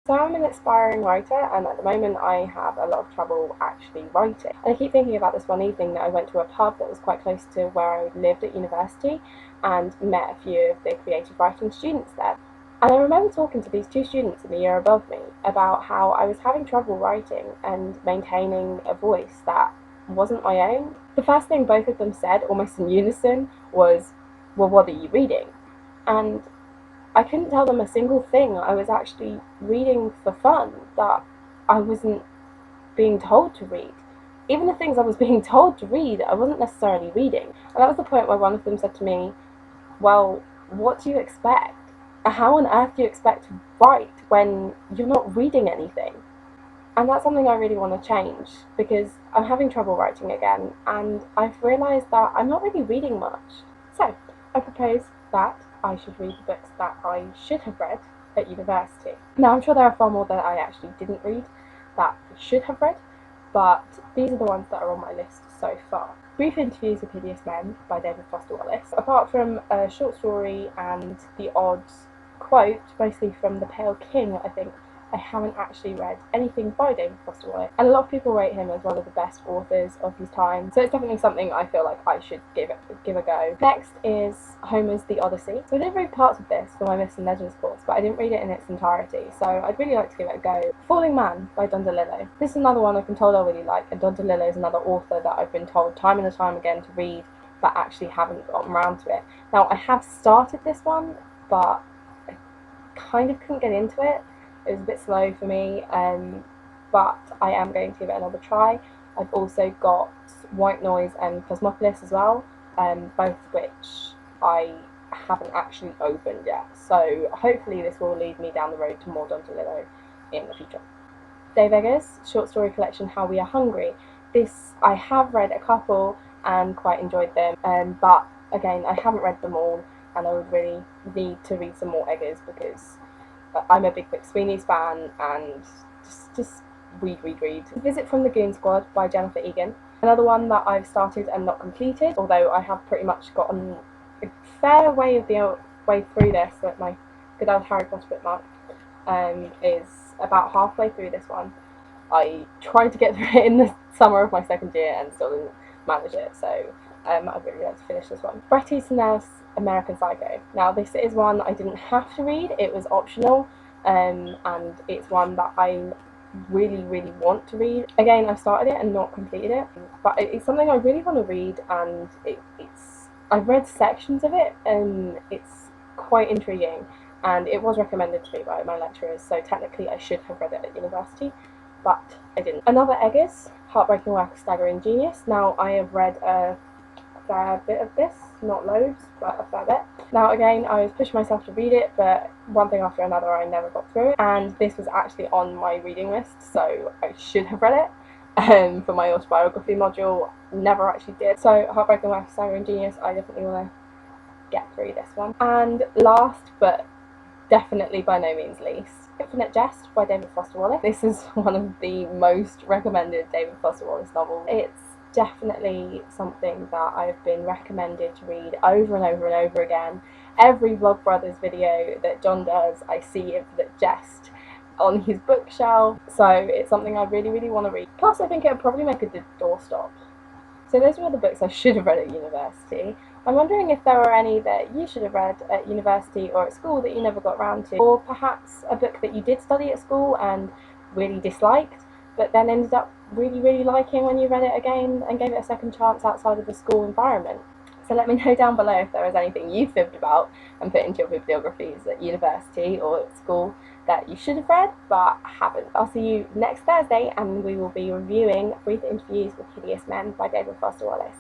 So I'm an aspiring writer, and at the moment I have a lot of trouble actually writing. And I keep thinking about this one evening that I went to a pub that was quite close to where I lived at university and met a few of the creative writing students there. And I remember talking to these two students in the year above me about how I was having trouble writing and maintaining a voice that wasn't my own. The first thing both of them said, almost in unison, was, "Well, what are you reading?" And I couldn't tell them a single thing I was actually reading for fun that I wasn't being told to read. Even the things I was being told to read, I wasn't necessarily reading. And that was the point where one of them said to me, "Well, what do you expect? How on earth do you expect to write when you're not reading anything?" And that's something I really want to change, because I'm having trouble writing again, and I've realised that I'm not really reading much. So, I propose that I should read the books that I should have read at university. Now, I'm sure there are far more that I actually didn't read that I should have read, but these are the ones that are on my list so far. Brief Interviews with Hideous Men by David Foster Wallace. Apart from a short story and the odd quote, mostly from The Pale King, I think, I haven't actually read anything by David Foster Wallace, and a lot of people rate him as one of the best authors of his time, so it's definitely something I feel like I should give a go. Next is Homer's The Odyssey. So I did read parts of this for my Myths and Legends course, but I didn't read it in its entirety, so I'd really like to give it a go. Falling Man by Don DeLillo. This is another one I've been told I really like, and Don DeLillo is another author that I've been told time and time again to read, but actually haven't gotten around to it. Now, I have started this one, but I kind of couldn't get into it. It was a bit slow for me, but I am going to give it another try. I've also got White Noise and Cosmopolis as well, both of which I haven't actually opened yet. So hopefully this will lead me down the road to more Don DeLillo in the future. Dave Eggers' short story collection How We Are Hungry. This, I have read a couple and quite enjoyed them, but again, I haven't read them all, and I would really need to read some more Eggers because I'm a big McSweeney's fan, and just read. Visit from the Goon Squad by Jennifer Egan. Another one that I've started and not completed, although I have pretty much gotten a fair way of the way through this, like my good old Harry Potter bookmark, is about halfway through this one. I tried to get through it in the summer of my second year and still didn't manage it, so I'd really like to finish this one. Bret Easton's American Psycho. Now, this is one I didn't have to read, it was optional, and it's one that I really want to read. Again, I've started it and not completed it, but it's something I really want to read, and I've read sections of it, and it's quite intriguing, and it was recommended to me by my lecturers, so technically I should have read it at university, but I didn't. Another Eggers, Heartbreaking Work of Staggering Genius. Now, I have read a fair bit of this, not loads, but a fair bit. Now, again, I was pushing myself to read it, but one thing after another I never got through it, and this was actually on my reading list, so I should have read it for my autobiography module. Never actually did. So Heartbreaking Work of Staggering Genius, I definitely want to get through this one. And last, but definitely by no means least, Infinite Jest by David Foster Wallace. This is one of the most recommended David Foster Wallace novels. It's definitely something that I've been recommended to read over and over again. Every Vlogbrothers video that John does, I see Infinite Jest on his bookshelf, so it's something I really want to read. Plus, I think it would probably make a good doorstop. So those were the books I should have read at university. I'm wondering if there were any that you should have read at university or at school that you never got around to, or perhaps a book that you did study at school and really disliked, but then ended up really liking when you read it again and gave it a second chance outside of the school environment. So let me know down below if there is anything you fibbed about and put into your bibliographies at university or at school that you should have read but haven't. I'll see you next Thursday, and we will be reviewing Brief Interviews with Hideous Men by David Foster Wallace.